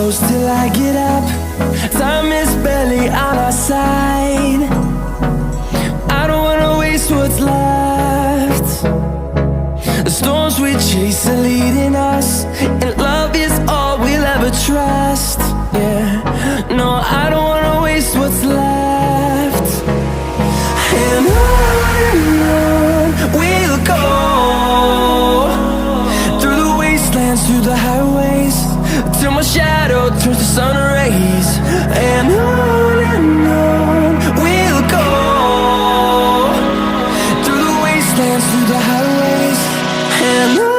close till I get up. Time is barely on our side. I don't wanna waste what's left. The storms we chase are leading us, and love is all we'll ever trust. Yeah, no, I don't wanna waste what's left. And on we'll go, through the wastelands, through the highways, till my shadow turns to sun rays. And on we'll go, through the wastelands, through the highways, and on.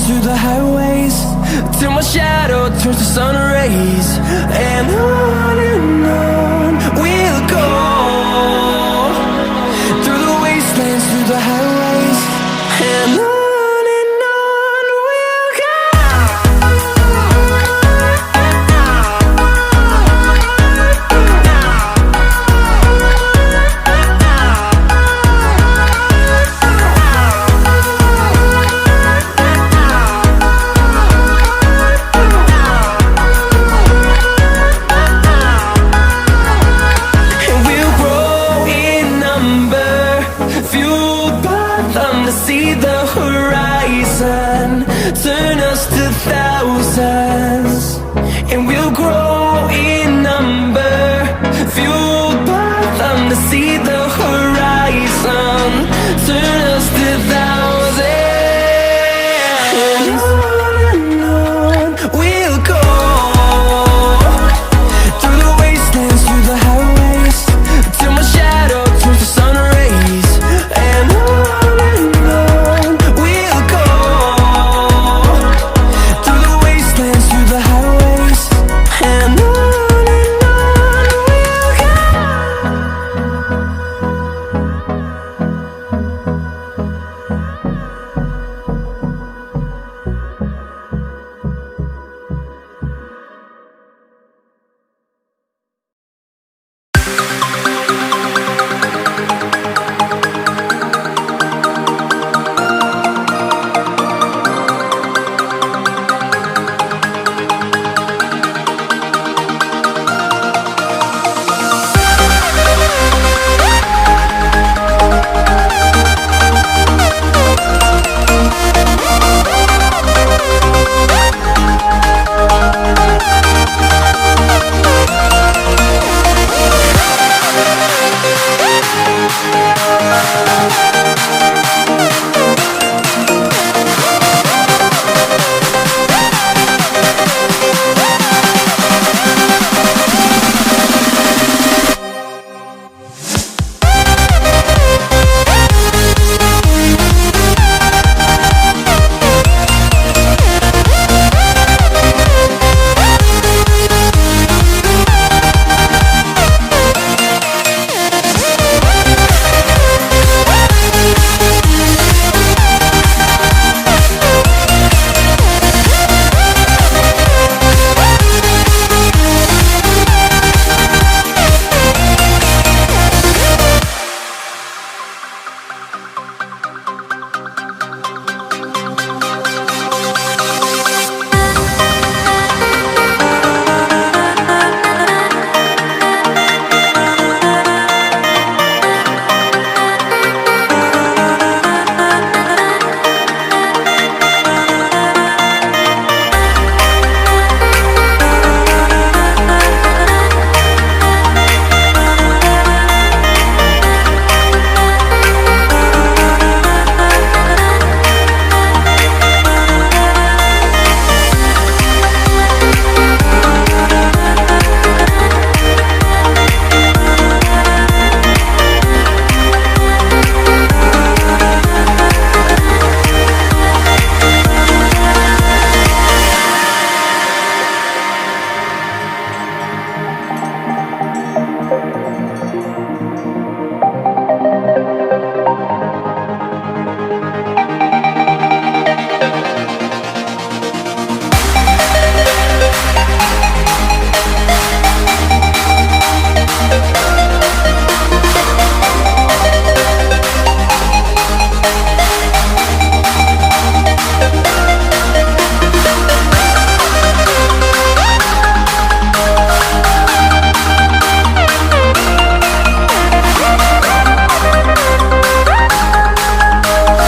Through the highways, till my shadow turns to sun rays. And on we'll go, through the wastelands, through the highways, and on. See the horizon turn us to thousands, and we'll grow